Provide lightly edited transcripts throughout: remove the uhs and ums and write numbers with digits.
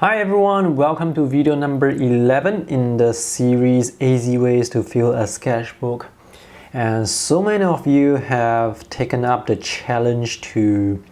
Hi everyone, welcome to video number 11 in the series Easy Ways to Fill a Sketchbook. And so many of you have taken up the challenge to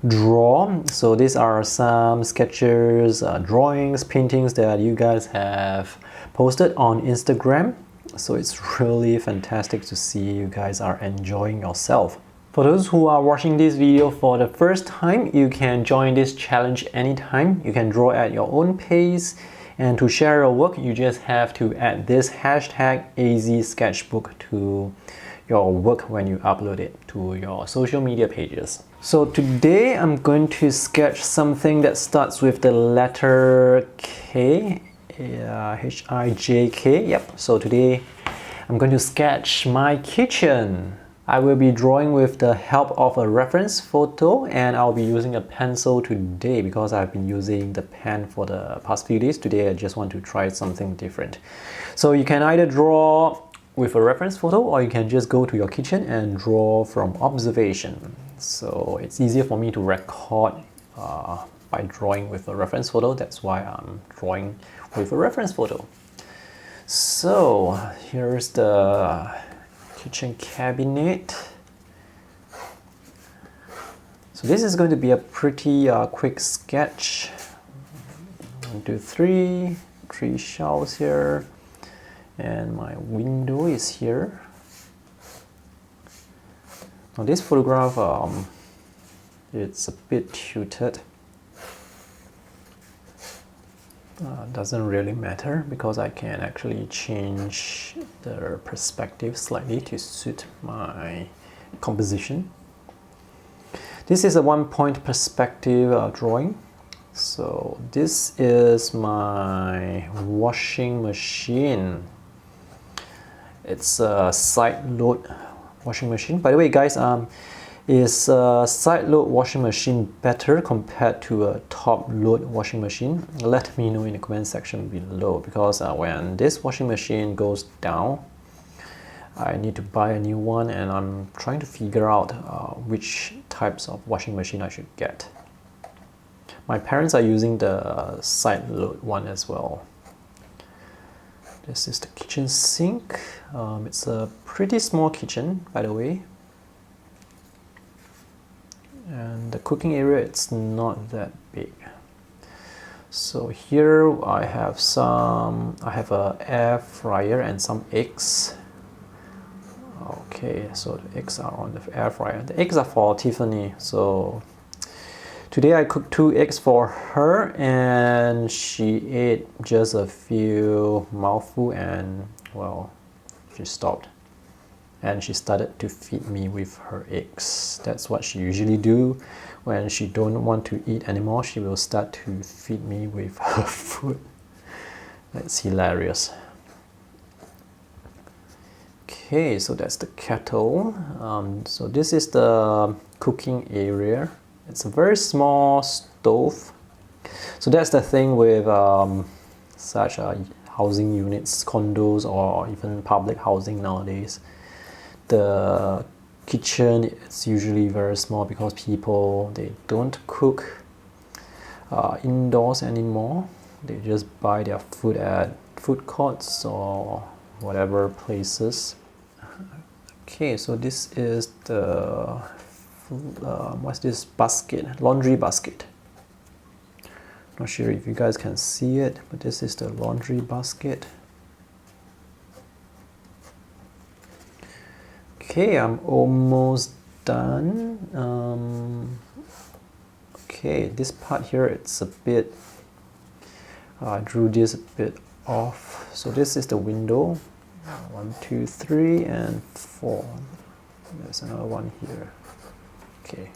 draw. So these are some sketches, drawings, paintings that you guys have posted on Instagram. So it's really fantastic to see you guys are enjoying yourself. For those who are watching this video for the first time, you can join this challenge anytime. You can draw at your own pace, and to share your work, you just have to add this hashtag azsketchbook to your work when you upload it to your social media pages. So today I'm going to sketch something that starts with the letter K, H-I-J-K, yep. So today I'm going to sketch my kitchen. I will be drawing with the help of a reference photo, and I'll be using a pencil today because I've been using the pen for the past few days. Today I just want to try something different. So you can either draw with a reference photo, or you can just go to your kitchen and draw from observation. So it's easier for me to record by drawing with a reference photo. That's why I'm drawing with a reference photo. So here's the kitchen cabinet. So this is going to be a pretty quick sketch. 1, 2, 3, 3 shelves here, and my window is here. Now this photograph, it's a bit tilted. Doesn't really matter because I can actually change the perspective slightly to suit my composition. This is a 1-point perspective drawing. So this is my washing machine. It's a side load washing machine. By the way, guys, is a side load washing machine better compared to a top load washing machine? Let me know in the comment section below, because when this washing machine goes down, I need to buy a new one, and I'm trying to figure out which types of washing machine I should get. My parents are using the side load one as well. This is the kitchen sink. It's a pretty small kitchen, by the way. And the cooking area, it's not that big. So here I have a air fryer and some eggs. Okay, so the eggs are on the air fryer. The eggs are for Tiffany. So today I cooked 2 eggs for her, and she ate just a few mouthfuls, and well, she stopped. And she started to feed me with her eggs. That's what she usually do. When she don't want to eat anymore, she will start to feed me with her food. That's hilarious. Okay, so that's the kettle. So this is the cooking area. It's a very small stove. So that's the thing with such housing units, condos, or even public housing nowadays. The kitchen is usually very small because people, they don't cook indoors anymore. They just buy their food at food courts or whatever places. Okay, so this is the what's this basket? Laundry basket. Not sure if you guys can see it, but this is the laundry basket. Okay, I'm almost done. Okay, this part here, it's a bit, I drew this a bit off. So this is the window. 1, 2, 3, and 4. There's another one here. Okay.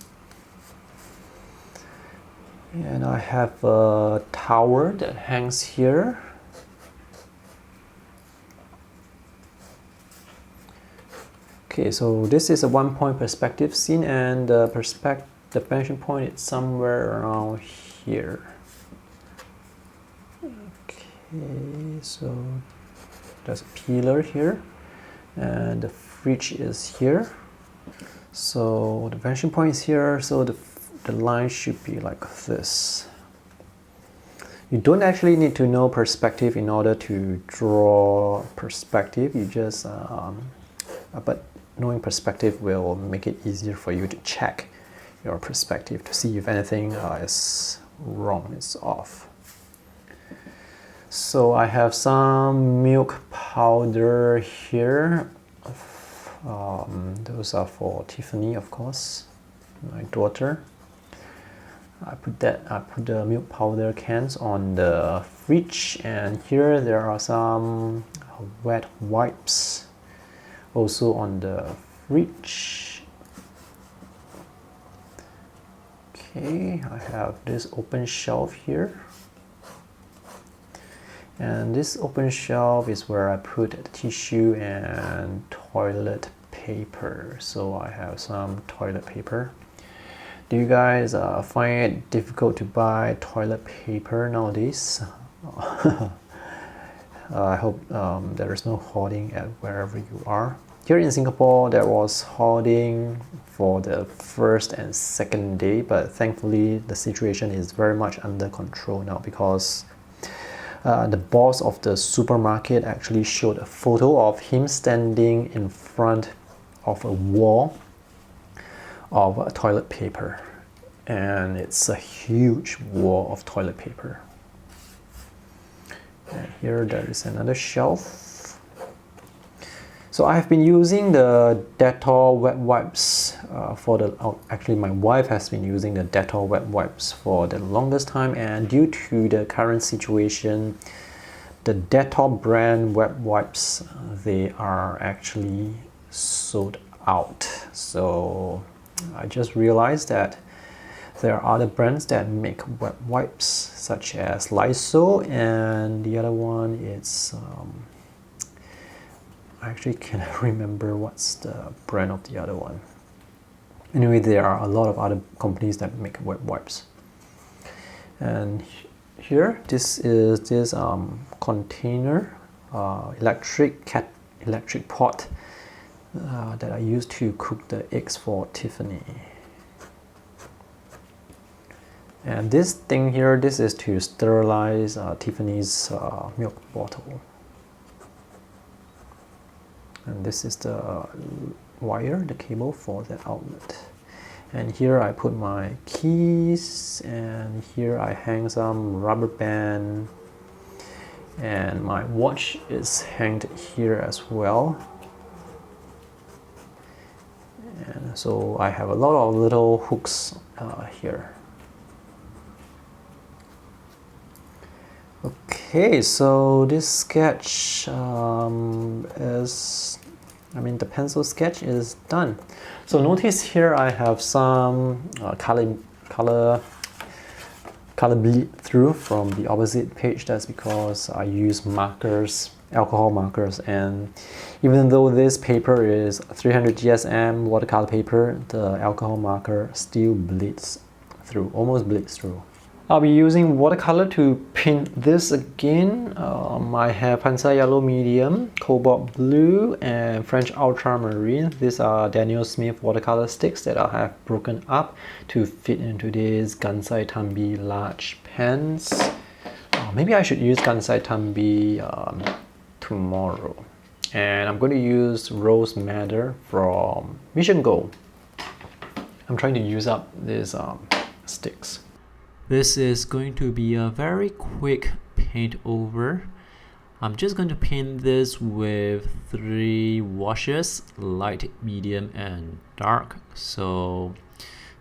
And I have a tower that hangs here. Okay, so this is a 1-point perspective scene, and the vanishing point is somewhere around here. Okay, so there's a pillar here, and the fridge is here. So the vanishing point is here, so the line should be like this. You don't actually need to know perspective in order to draw perspective. You just, but knowing perspective will make it easier for you to check your perspective to see if anything is wrong, is off. So I have some milk powder here. Those are for Tiffany, of course, my daughter. I put the milk powder cans on the fridge, and here there are some wet wipes also on the fridge. Okay, I have this open shelf here, and this open shelf is where I put tissue and toilet paper. So I have some toilet paper. Do you guys find it difficult to buy toilet paper nowadays? I hope there is no hoarding at wherever you are. Here in Singapore, there was hoarding for the first and second day, but thankfully the situation is very much under control now, because the boss of the supermarket actually showed a photo of him standing in front of a wall of toilet paper, and it's a huge wall of toilet paper. And here there is another shelf. So I have been using the Dettol wet wipes for the, actually my wife has been using the Dettol wet wipes for the longest time, and due to the current situation, the Dettol brand wet wipes, they are actually sold out. So I just realized that there are other brands that make wet wipes, such as Lysol, and the other one is I actually cannot remember what's the brand of the other one. Anyway, there are a lot of other companies that make wet wipes. And here, this is this container, electric pot that I use to cook the eggs for Tiffany. And this thing here, this is to sterilize Tiffany's milk bottle. And this is the wire, the cable for the outlet. And here I put my keys, and here I hang some rubber band, and my watch is hanged here as well. And so I have a lot of little hooks here. Okay, so this sketch the pencil sketch is done. So notice here I have some color bleed through from the opposite page. That's because I use markers, alcohol markers, and even though this paper is 300 GSM watercolor paper, the alcohol marker still bleeds through, almost bleeds through. I'll be using watercolor to paint this again. I have Pansa Yellow Medium, Cobalt Blue, and French Ultramarine. These are Daniel Smith watercolor sticks that I have broken up to fit into these Gansai Tambi large pens. Maybe I should use Gansai Tambi tomorrow. And I'm going to use Rose Madder from Mission Gold. I'm trying to use up these sticks. This is going to be a very quick paint over. I'm just going to paint this with 3 washes, light, medium, and dark. So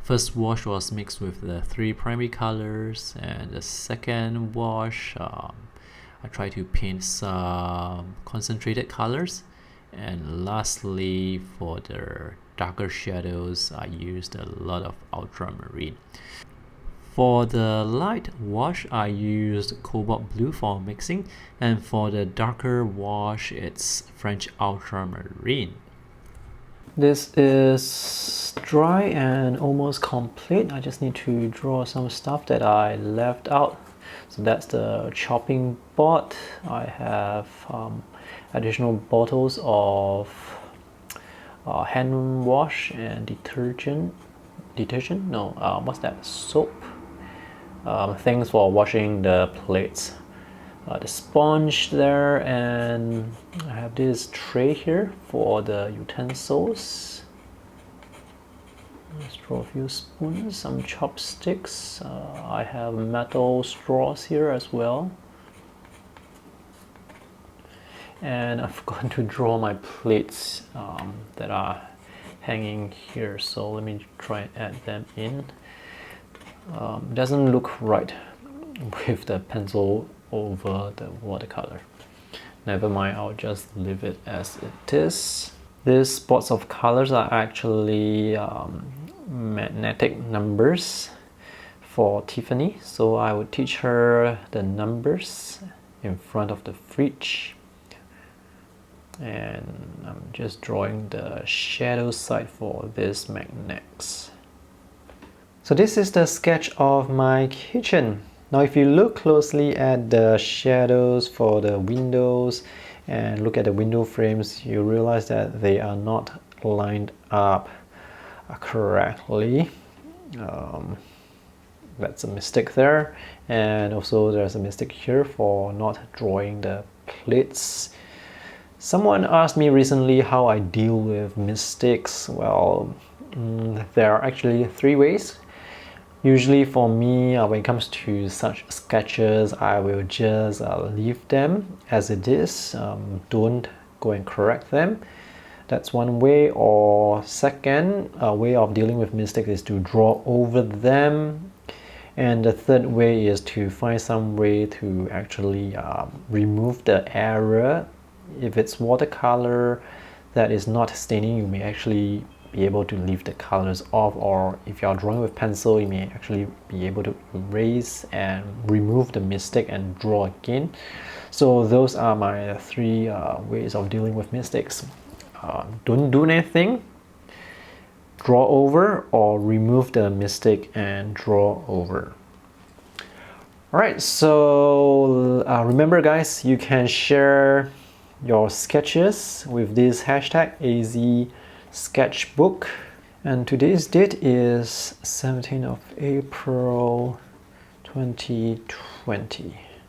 first wash was mixed with the 3 primary colors, and the second wash I try to paint some concentrated colors, and lastly for the darker shadows I used a lot of ultramarine. For the light wash, I used Cobalt Blue for mixing, and for the darker wash, it's French Ultramarine. This is dry and almost complete. I just need to draw some stuff that I left out. So that's the chopping board. I have additional bottles of hand wash and detergent. What's that? Soap. things for washing the plates. The sponge there, and I have this tray here for the utensils. Let's draw a few spoons, some chopsticks. I have metal straws here as well. And I've forgotten to draw my plates that are hanging here, so let me try and add them in. Doesn't look right with the pencil over the watercolor. Never mind, I'll just leave it as it is. These spots of colors are actually magnetic numbers for Tiffany, so I would teach her the numbers in front of the fridge. And I'm just drawing the shadow side for these magnets. So this is the sketch of my kitchen. Now if you look closely at the shadows for the windows and look at the window frames, you realize that they are not lined up correctly. That's a mistake there, and also there's a mistake here for not drawing the plates. Someone asked me recently how I deal with mistakes. Well, there are actually 3 ways. Usually for me, when it comes to such sketches, I will just leave them as it is. Don't go and correct them. That's one way. Or second way of dealing with mistakes is to draw over them. And the third way is to find some way to actually remove the error. If it's watercolor that is not staining, you may actually be able to leave the colors off, or if you're drawing with pencil, you may actually be able to erase and remove the mistake and draw again. So those are my 3 ways of dealing with mistakes. Don't do anything, draw over, or remove the mistake and draw over. Alright, so remember guys, you can share your sketches with this hashtag azsketchbook, and today's date is 17th of April 2020.